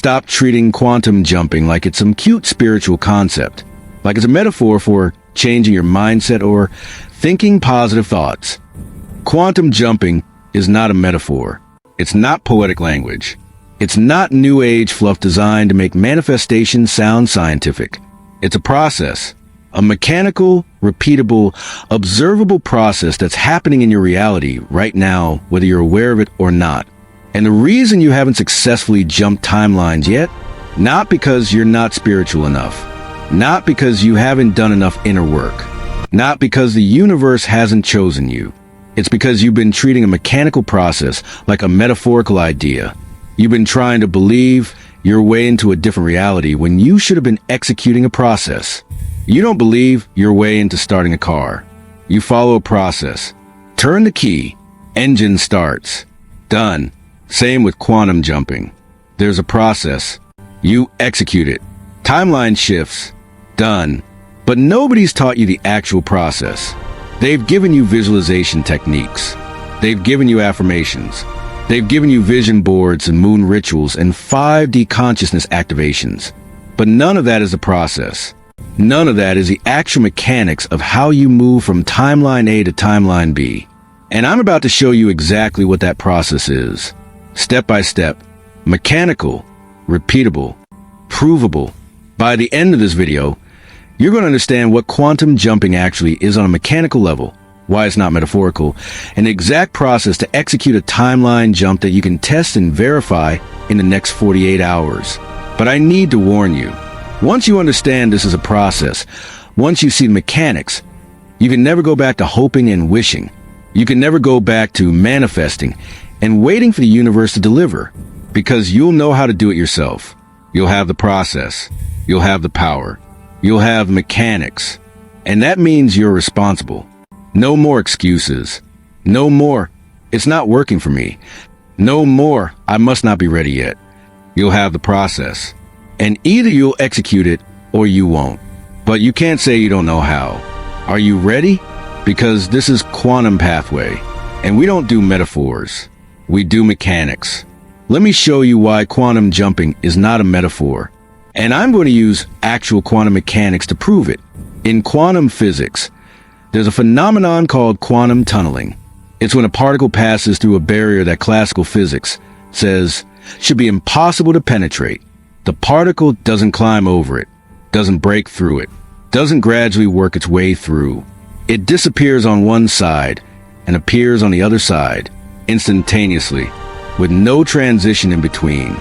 stop treating quantum jumping like it's some cute spiritual concept, like it's a metaphor for changing your mindset or thinking positive thoughts. Quantum jumping is not a metaphor. It's not poetic language. It's not new age fluff designed to make manifestation sound scientific. It's a process, a mechanical, repeatable, observable process that's happening in your reality right now, whether you're aware of it or not. And the reason you haven't successfully jumped timelines yet, not because you're not spiritual enough, not because you haven't done enough inner work, not because the universe hasn't chosen you. It's because you've been treating a mechanical process like a metaphorical idea. You've been trying to believe your way into a different reality when you should have been executing a process. You don't believe your way into starting a car. You follow a process. Turn the key. Engine starts. Done. Same with quantum jumping. There's a process. You execute it. Timeline shifts. Done. But nobody's taught you the actual process. They've given you visualization techniques. They've given you affirmations. They've given you vision boards and moon rituals and 5D consciousness activations. But none of that is the process. None of that is the actual mechanics of how you move from timeline A to timeline B. And I'm about to show you exactly what that process is. Step by step. Mechanical. Repeatable. Provable. By the end of this video, you're going to understand what quantum jumping actually is on a mechanical level, why it's not metaphorical, and the exact process to execute a timeline jump that you can test and verify in the next 48 hours. But I need to warn you, once you understand this is a process, once you see the mechanics, you can never go back to hoping and wishing. You can never go back to manifesting and waiting for the universe to deliver, because you'll know how to do it yourself. You'll have the process. You'll have the power. You'll have mechanics. And that means you're responsible. No more excuses. No more, it's not working for me. No more, I must not be ready yet. You'll have the process. And either you'll execute it or you won't. But you can't say you don't know how. Are you ready? Because this is quantum pathway. And we don't do metaphors. We do mechanics. Let me show you why quantum jumping is not a metaphor. And I'm going to use actual quantum mechanics to prove it. In quantum physics, there's a phenomenon called quantum tunneling. It's when a particle passes through a barrier that classical physics says should be impossible to penetrate. The particle doesn't climb over it, doesn't break through it, doesn't gradually work its way through. It disappears on one side and appears on the other side instantaneously, with no transition in between.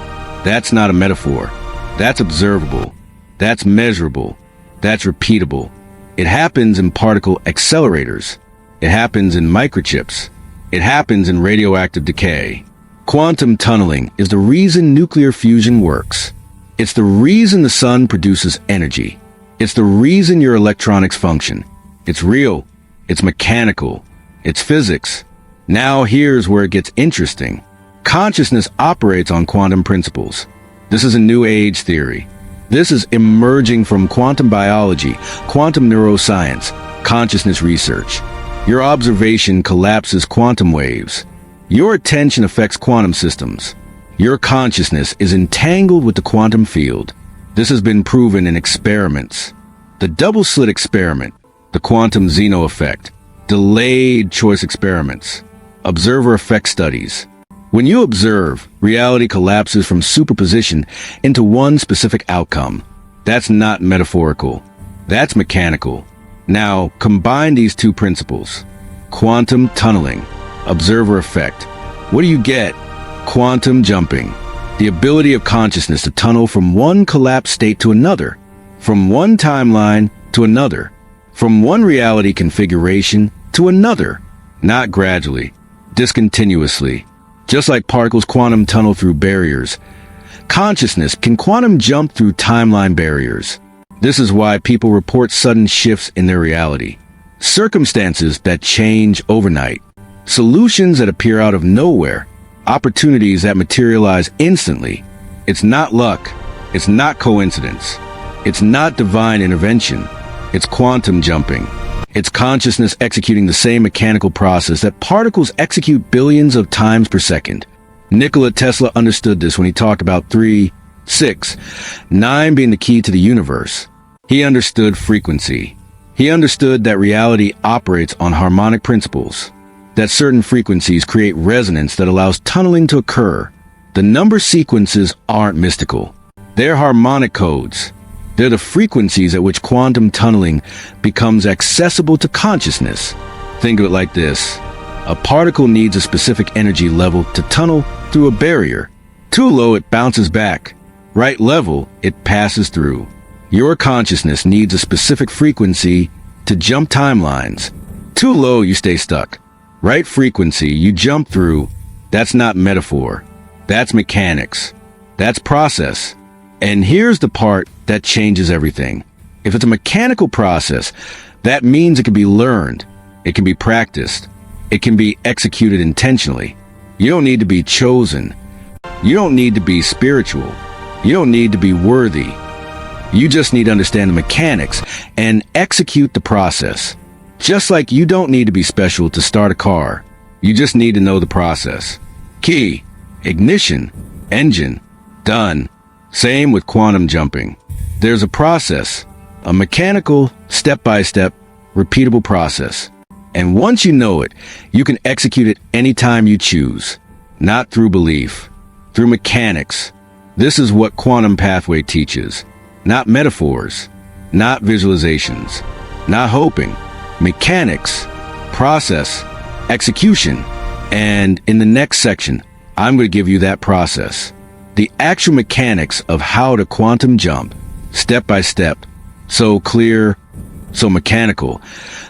That's not a metaphor. That's observable. That's measurable. That's repeatable. It happens in particle accelerators. It happens in microchips. It happens in radioactive decay. Quantum tunneling is the reason nuclear fusion works. It's the reason the sun produces energy. It's the reason your electronics function. It's real. It's mechanical. It's physics. Now here's where it gets interesting. Consciousness operates on quantum principles. This is a new age theory. This is emerging from quantum biology, quantum neuroscience, consciousness research. Your observation collapses quantum waves. Your attention affects quantum systems. Your consciousness is entangled with the quantum field. This has been proven in experiments. The double-slit experiment, the quantum Zeno effect, delayed choice experiments, observer effect studies. When you observe, reality collapses from superposition into one specific outcome. That's not metaphorical. That's mechanical. Now, combine these two principles. Quantum tunneling, observer effect. What do you get? Quantum jumping. The ability of consciousness to tunnel from one collapsed state to another, from one timeline to another, from one reality configuration to another, not gradually, discontinuously. Just like particles quantum tunnel through barriers, consciousness can quantum jump through timeline barriers. This is why people report sudden shifts in their reality. Circumstances that change overnight. Solutions that appear out of nowhere. Opportunities that materialize instantly. It's not luck. It's not coincidence. It's not divine intervention. It's quantum jumping. It's consciousness executing the same mechanical process that particles execute billions of times per second. Nikola Tesla understood this when he talked about three 6. 9 being the key to the universe. He understood frequency. He understood that reality operates on harmonic principles, that certain frequencies create resonance that allows tunneling to occur. The number sequences aren't mystical. They're harmonic codes. They're the frequencies at which quantum tunneling becomes accessible to consciousness. Think of it like this. A particle needs a specific energy level to tunnel through a barrier. Too low, it bounces back. Right level, it passes through. Your consciousness needs a specific frequency to jump timelines. Too low, you stay stuck. Right frequency, you jump through. That's not metaphor. That's mechanics. That's process. And here's the part that changes everything. If it's a mechanical process, that means it can be learned. It can be practiced. It can be executed intentionally. You don't need to be chosen. You don't need to be spiritual. You don't need to be worthy. You just need to understand the mechanics and execute the process. Just like you don't need to be special to start a car. You just need to know the process. Key, ignition, engine, done. Same with quantum jumping. There's a process, a mechanical, step-by-step, repeatable process. And once you know it, you can execute it anytime you choose. Not through belief, through mechanics. This is what Quantum Pathway teaches. Not metaphors, not visualizations, not hoping. Mechanics, process, execution. And in the next section, I'm going to give you that process. The actual mechanics of how to quantum jump, step by step. So clear, so mechanical,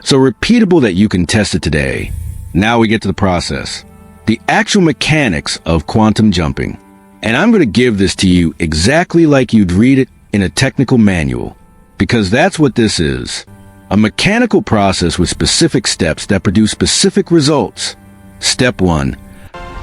so repeatable that you can test it today. Now we get to the process. The actual mechanics of quantum jumping. And I'm going to give this to you exactly like you'd read it in a technical manual. Because that's what this is. A mechanical process with specific steps that produce specific results. Step 1.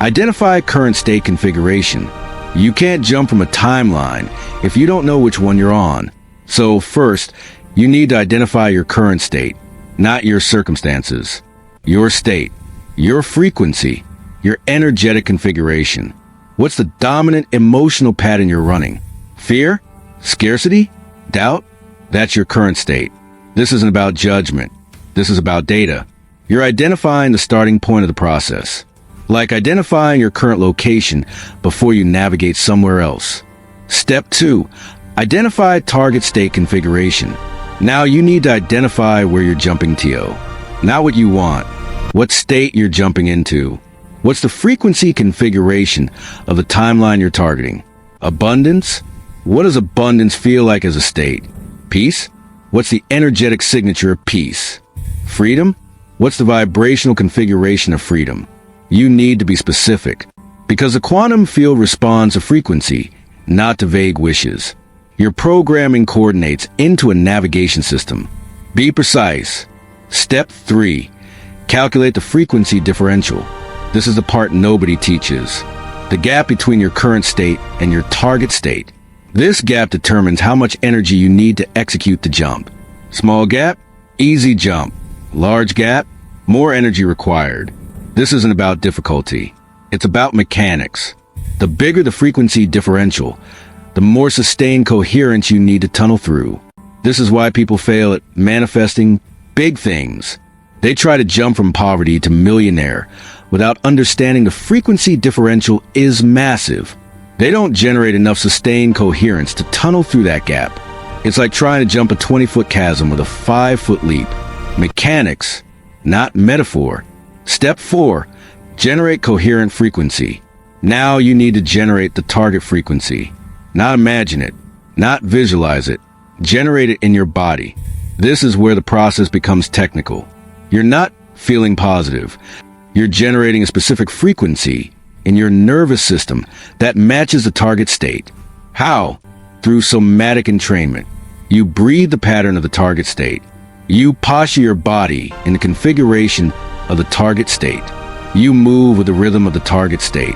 Identify current state configuration. You can't jump from a timeline if you don't know which one you're on. So first, you need to identify your current state, not your circumstances. Your state, your frequency, your energetic configuration. What's the dominant emotional pattern you're running? Fear? Scarcity? Doubt? That's your current state. This isn't about judgment. This is about data. You're identifying the starting point of the process. Like identifying your current location before you navigate somewhere else. Step 2. Identify target state configuration. Now you need to identify where you're jumping to. Not what you want. What state you're jumping into. What's the frequency configuration of the timeline you're targeting? Abundance? What does abundance feel like as a state? Peace? What's the energetic signature of peace? Freedom? What's the vibrational configuration of freedom? You need to be specific, because the quantum field responds to frequency, not to vague wishes. Your programming coordinates into a navigation system. Be precise. Step 3. Calculate the frequency differential. This is the part nobody teaches. The gap between your current state and your target state. This gap determines how much energy you need to execute the jump. Small gap, easy jump. Large gap, more energy required. This isn't about difficulty. It's about mechanics. The bigger the frequency differential, the more sustained coherence you need to tunnel through. This is why people fail at manifesting big things. They try to jump from poverty to millionaire without understanding the frequency differential is massive. They don't generate enough sustained coherence to tunnel through that gap. It's like trying to jump a 20-foot chasm with a 5-foot leap. Mechanics, not metaphor. Step 4. Generate coherent frequency. Now you need to generate the target frequency. Not imagine it, not visualize it. Generate it in your body. This is where the process becomes technical. You're not feeling positive. You're generating a specific frequency in your nervous system that matches the target state. How? Through somatic entrainment. You breathe the pattern of the target state. You posture your body in the configuration of the target state. You move with the rhythm of the target state.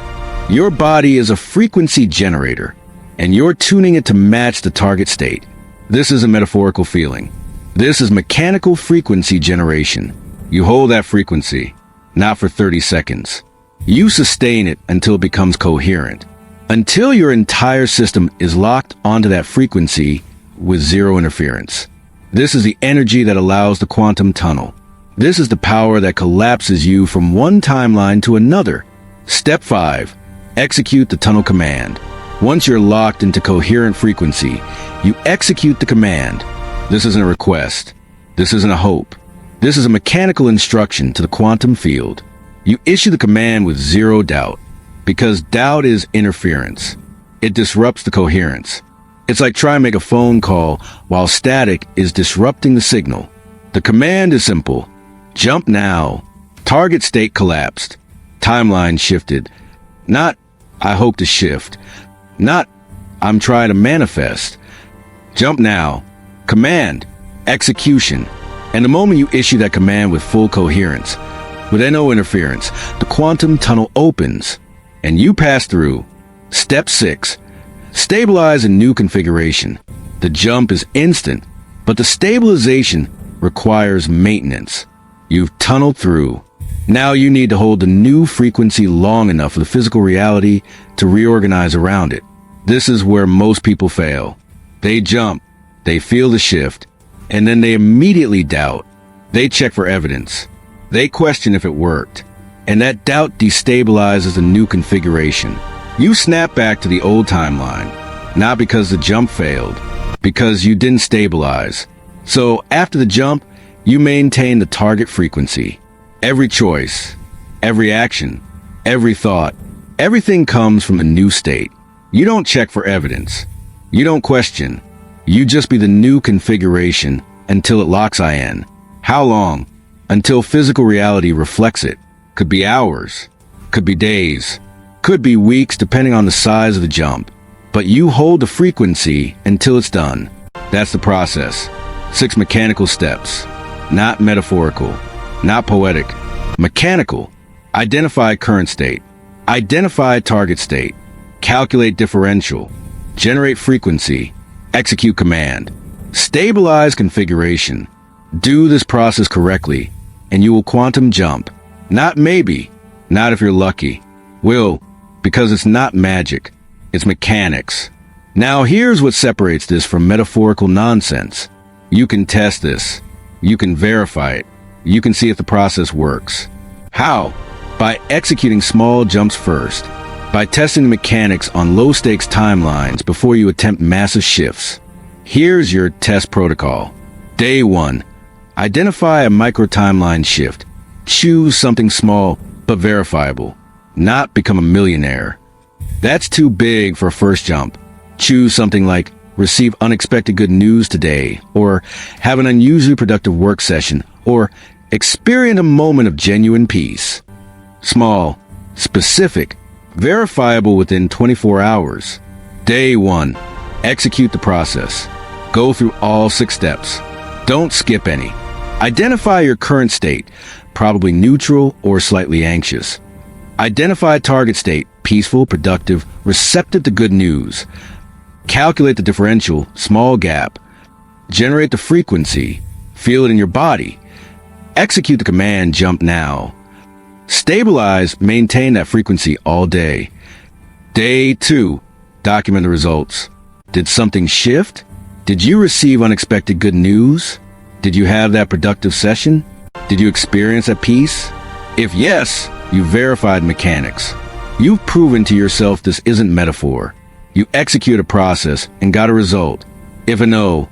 Your body is a frequency generator, and you're tuning it to match the target state. This is a metaphorical feeling. This is mechanical frequency generation. You hold that frequency, not for 30 seconds. You sustain it until it becomes coherent. until your entire system is locked onto that frequency with zero interference. This is the energy that allows the quantum tunnel. This is the power that collapses you from one timeline to another. Step 5. Execute the tunnel command. Once you're locked into coherent frequency, you execute the command. This isn't a request. This isn't a hope. This is a mechanical instruction to the quantum field. You issue the command with zero doubt, because doubt is interference. It disrupts the coherence. It's like trying to make a phone call while static is disrupting the signal. The command is simple. Jump now. Target state collapsed. Timeline shifted. Not, I hope to shift. Not, I'm trying to manifest. Jump now. Command. Execution. And the moment you issue that command with full coherence, with no interference, the quantum tunnel opens, and you pass through. Step 6. Stabilize a new configuration. The jump is instant, but the stabilization requires maintenance. You've tunneled through. Now you need to hold the new frequency long enough for the physical reality to reorganize around it. This is where most people fail. They jump, they feel the shift, and then they immediately doubt. They check for evidence. They question if it worked. And that doubt destabilizes the new configuration. You snap back to the old timeline, not because the jump failed, because you didn't stabilize. So after the jump, you maintain the target frequency. Every choice, every action, every thought, everything comes from a new state. You don't check for evidence. You don't question. You just be the new configuration until it locks in. How long? Until physical reality reflects it. Could be hours. Could be days. Could be weeks, depending on the size of the jump. But you hold the frequency until it's done. That's the process. 6 mechanical steps. Not metaphorical. Not poetic. Mechanical. Identify current state. Identify target state. Calculate differential. Generate frequency. Execute command. Stabilize configuration. Do this process correctly, and you will quantum jump. Not maybe. Not if you're lucky. Will, because it's not magic. It's mechanics. Now here's what separates this from metaphorical nonsense. You can test this. You can verify it. You can see if the process works. How? By executing small jumps first. By testing the mechanics on low-stakes timelines before you attempt massive shifts. Here's your test protocol. Day 1. Identify a micro-timeline shift. Choose something small but verifiable. Not become a millionaire. That's too big for a first jump. Choose something like receive unexpected good news today, or have an unusually productive work session, or experience a moment of genuine peace. Small, specific, verifiable within 24 hours. Day 1. Execute the process. Go through all 6 steps. Don't skip any. Identify your current state, probably neutral or slightly anxious. Identify target state, peaceful, productive, receptive to good news. Calculate the differential, small gap. Generate the frequency. Feel it in your body. Execute the command, jump now. Stabilize, maintain that frequency all day. Day 2. Document the results. Did something shift? Did you receive unexpected good news? Did you have that productive session? Did you experience that peace? If yes, you verified mechanics. You've proven to yourself this isn't metaphor. You execute a process and got a result. If a no,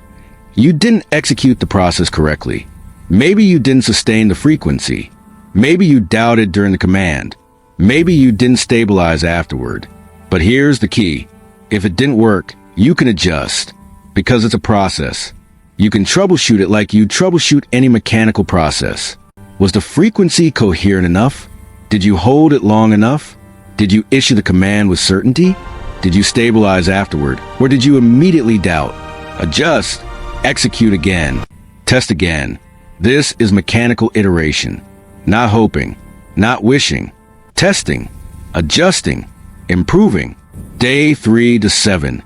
you didn't execute the process correctly. Maybe you didn't sustain the frequency. Maybe you doubted during the command. Maybe you didn't stabilize afterward. But here's the key. If it didn't work, you can adjust. Because it's a process. You can troubleshoot it like you troubleshoot any mechanical process. Was the frequency coherent enough? Did you hold it long enough? Did you issue the command with certainty? Did you stabilize afterward? Or did you immediately doubt? Adjust. Execute again. Test again. This is mechanical iteration. Not hoping. Not wishing. Testing. Adjusting. Improving. Day 3 to 7.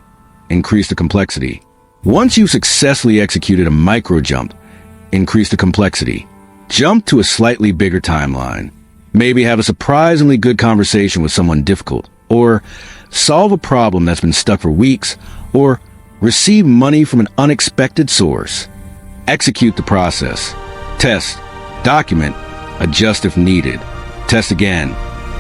Increase the complexity. Once you've successfully executed a micro jump, increase the complexity. Jump to a slightly bigger timeline. Maybe have a surprisingly good conversation with someone difficult, or solve a problem that's been stuck for weeks, or receive money from an unexpected source. Execute the process. Test, document, adjust if needed. Test again.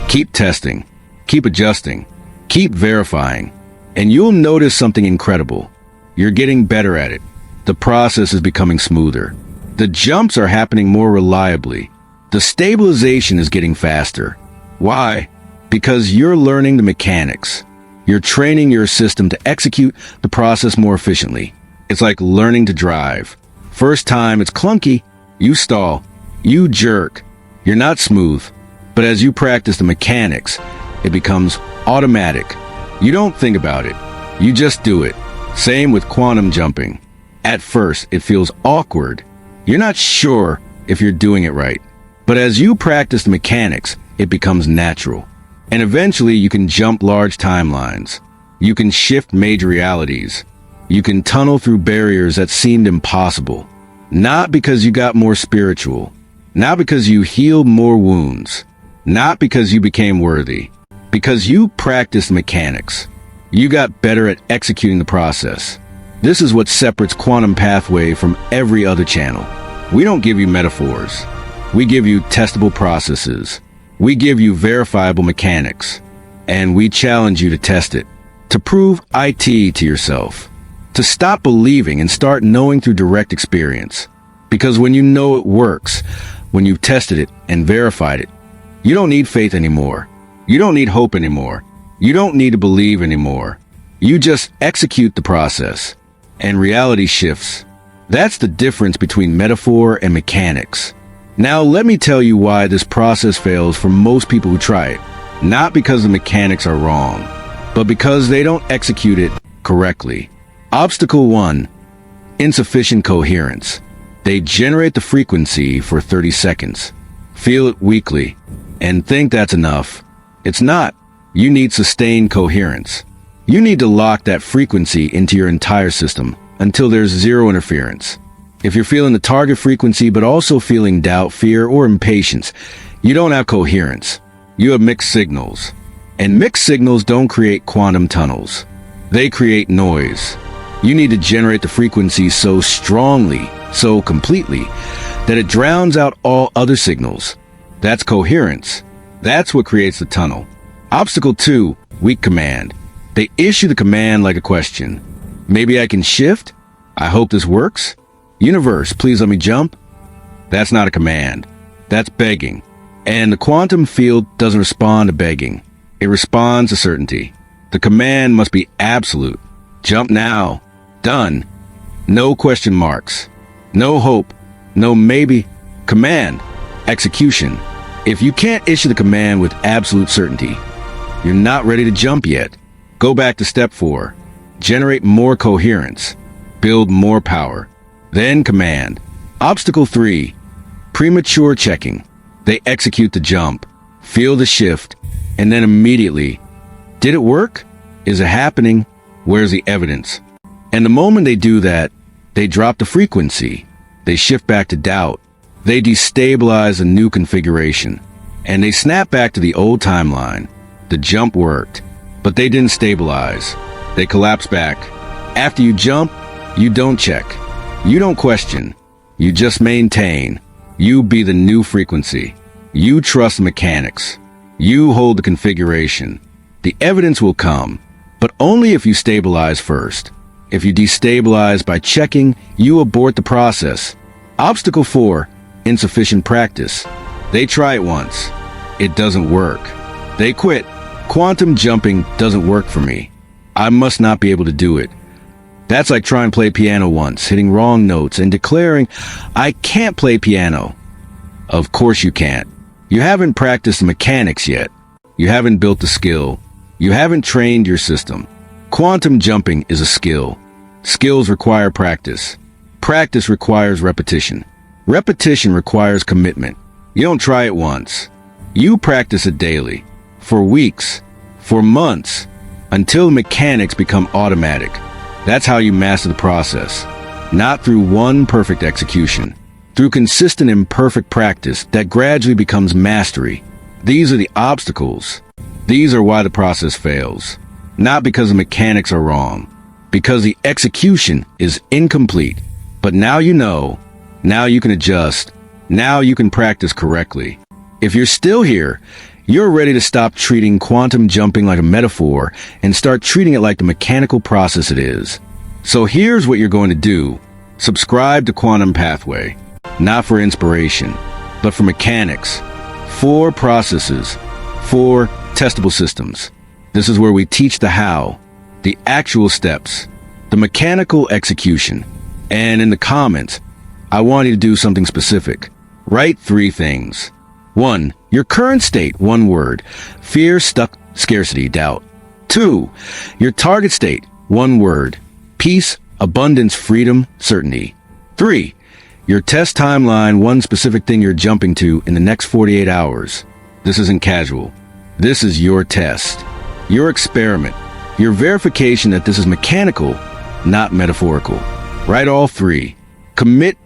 Keep testing. Keep adjusting. Keep verifying. And you'll notice something incredible. You're getting better at it. The process is becoming smoother. The jumps are happening more reliably. The stabilization is getting faster. Why? Because you're learning the mechanics. You're training your system to execute the process more efficiently. It's like learning to drive. First time it's clunky, you stall, you jerk. You're not smooth. But as you practice the mechanics, it becomes automatic. You don't think about it. You just do it. Same with quantum jumping. At first, it feels awkward. You're not sure if you're doing it right. But as you practice the mechanics, it becomes natural. And eventually you can jump large timelines. You can shift major realities. You can tunnel through barriers that seemed impossible. Not because you got more spiritual. Not because you healed more wounds. Not because you became worthy. Because you practiced mechanics. You got better at executing the process. This is what separates Quantum Pathway from every other channel. We don't give you metaphors. We give you testable processes. We give you verifiable mechanics. And we challenge you to test it. To prove IT to yourself. To stop believing and start knowing through direct experience. Because when you know it works, when you've tested it and verified it, you don't need faith anymore. You don't need hope anymore. You don't need to believe anymore. You just execute the process. And reality shifts. That's the difference between metaphor and mechanics. Now let me tell you why this process fails for most people who try it. Not because the mechanics are wrong, but because they don't execute it correctly. Obstacle 1. Insufficient coherence. They generate the frequency for 30 seconds. Feel it weekly, and think that's enough. It's not. You need sustained coherence. You need to lock that frequency into your entire system until there's zero interference. If you're feeling the target frequency but also feeling doubt, fear, or impatience, you don't have coherence. You have mixed signals. And mixed signals don't create quantum tunnels. They create noise. You need to generate the frequency so strongly, so completely, that it drowns out all other signals. That's coherence. That's what creates the tunnel. Obstacle 2, weak command. They issue the command like a question. Maybe I can shift? I hope this works? Universe, please let me jump? That's not a command. That's begging. And the quantum field doesn't respond to begging. It responds to certainty. The command must be absolute. Jump now. Done. No question marks. No hope. No maybe. Command. Execution. If you can't issue the command with absolute certainty, you're not ready to jump yet. Go back to step 4. Generate more coherence. Build more power. Then command. Obstacle 3. Premature checking. They execute the jump, feel the shift, and then immediately, did it work? Is it happening? Where's the evidence? And the moment they do that, they drop the frequency. They shift back to doubt. They destabilize a new configuration. And they snap back to the old timeline. The jump worked, but they didn't stabilize. They collapse back. After you jump, you don't check. You don't question. You just maintain. You be the new frequency. You trust the mechanics. You hold the configuration. The evidence will come, but only if you stabilize first. If you destabilize by checking, you abort the process. Obstacle 4, insufficient practice. They try it once. It doesn't work. They quit. Quantum jumping doesn't work for me. I must not be able to do it. That's like trying to play piano once, hitting wrong notes, and declaring, I can't play piano. Of course you can't. You haven't practiced the mechanics yet. You haven't built the skill. You haven't trained your system. Quantum jumping is a skill. Skills require practice. Practice requires repetition. Repetition requires commitment. You don't try it once. You practice it daily. For weeks. For months. Until the mechanics become automatic. That's how you master the process. Not through one perfect execution. Through consistent imperfect practice that gradually becomes mastery. These are the obstacles. These are why the process fails. Not because the mechanics are wrong, because the execution is incomplete. But now you know, now you can adjust, now you can practice correctly. If you're still here, you're ready to stop treating quantum jumping like a metaphor and start treating it like the mechanical process it is. So here's what you're going to do. Subscribe to Quantum Pathway, not for inspiration, but for mechanics, for processes, for testable systems. This is where we teach the how, the actual steps, the mechanical execution. And in the comments, I want you to do something specific. Write 3 things. 1. Your current state, 1 word. Fear, stuck, scarcity, doubt. 2. Your target state, 1 word. Peace, abundance, freedom, certainty. 3. Your test timeline, 1 specific thing you're jumping to in the next 48 hours. This isn't casual. This is your test, your experiment, your verification that this is mechanical, not metaphorical. Write all 3. Commit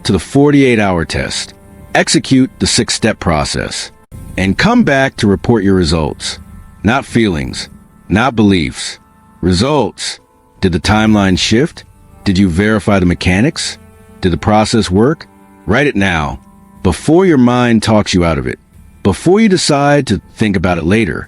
to the 48-hour test. Execute the 6-step process. And come back to report your results. Not feelings, not beliefs. Results. Did the timeline shift? Did you verify the mechanics? Did the process work? Write it now, before your mind talks you out of it. Before you decide to think about it later,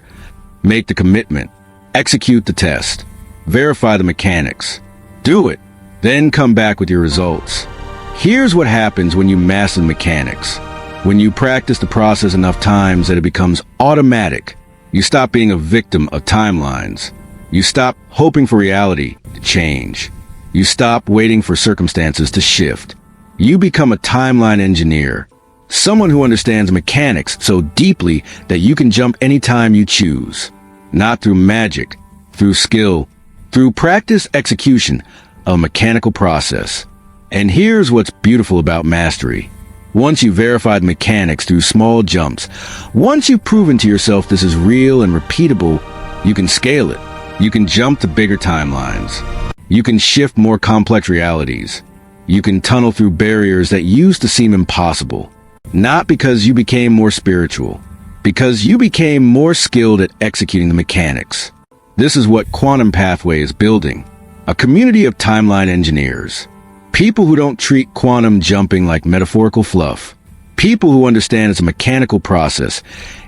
make the commitment. Execute the test. Verify the mechanics. Do it. Then come back with your results. Here's what happens when you master the mechanics. When you practice the process enough times that it becomes automatic, you stop being a victim of timelines. You stop hoping for reality to change. You stop waiting for circumstances to shift. You become a timeline engineer, someone who understands mechanics so deeply that you can jump anytime you choose. Not through magic, through skill, through practice execution of a mechanical process. And here's what's beautiful about mastery. Once you've verified mechanics through small jumps, once you've proven to yourself this is real and repeatable, you can scale it. You can jump to bigger timelines. You can shift more complex realities. You can tunnel through barriers that used to seem impossible. Not because you became more spiritual, because you became more skilled at executing the mechanics. This is what Quantum Pathway is building. A community of timeline engineers. People who don't treat quantum jumping like metaphorical fluff. People who understand it's a mechanical process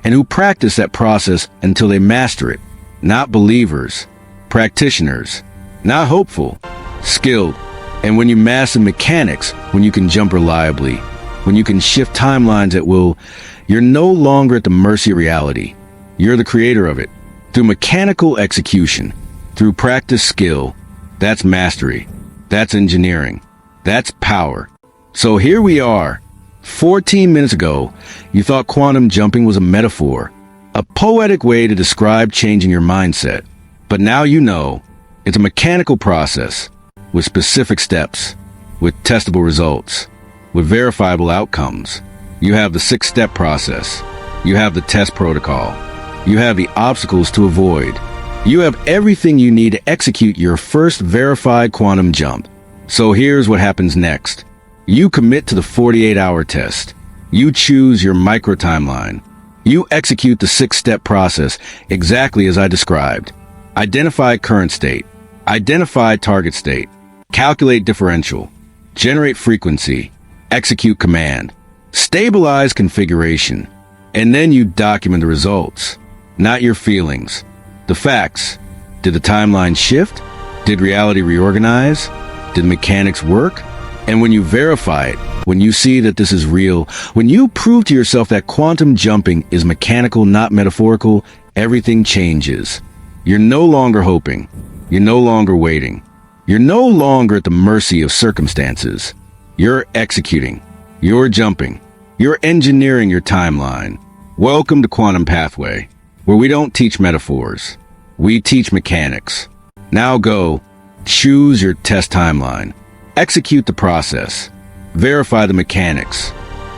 and who practice that process until they master it. Not believers, practitioners, not hopeful, skilled. And when you master mechanics, when you can jump reliably, when you can shift timelines at will, you're no longer at the mercy of reality. You're the creator of it. Through mechanical execution, through practice skill, that's mastery. That's engineering. That's power. So here we are. 14 minutes ago, you thought quantum jumping was a metaphor, a poetic way to describe changing your mindset. But now you know it's a mechanical process with specific steps, with testable results, with verifiable outcomes. You have the 6-step process. You have the test protocol. You have the obstacles to avoid. You have everything you need to execute your first verified quantum jump. So here's what happens next. You commit to the 48-hour test. You choose your micro timeline. You execute the 6-step process exactly as I described. Identify current state. Identify target state. Calculate differential. Generate frequency. Execute command. Stabilize configuration. And then you document the results. Not your feelings. The facts. Did the timeline shift? Did reality reorganize? Did mechanics work? And when you verify it, when you see that this is real, when you prove to yourself that quantum jumping is mechanical, not metaphorical, everything changes. You're no longer hoping. You're no longer waiting. You're no longer at the mercy of circumstances. You're executing. You're jumping. You're engineering your timeline. Welcome to Quantum Pathway, where we don't teach metaphors. We teach mechanics. Now go. Choose your test timeline. Execute the process. Verify the mechanics.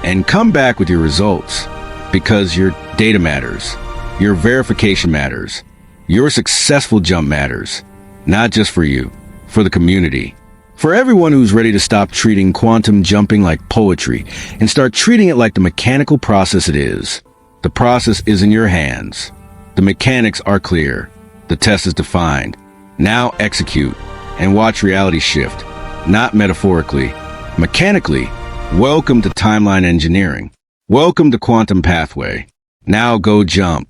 And come back with your results. Because your data matters. Your verification matters. Your successful jump matters. Not just for you, for the community. For everyone who's ready to stop treating quantum jumping like poetry and start treating it like the mechanical process it is. The process is in your hands. The mechanics are clear. The test is defined. Now execute and watch reality shift. Not metaphorically, mechanically. Welcome to timeline engineering. Welcome to quantum pathway. Now go jump.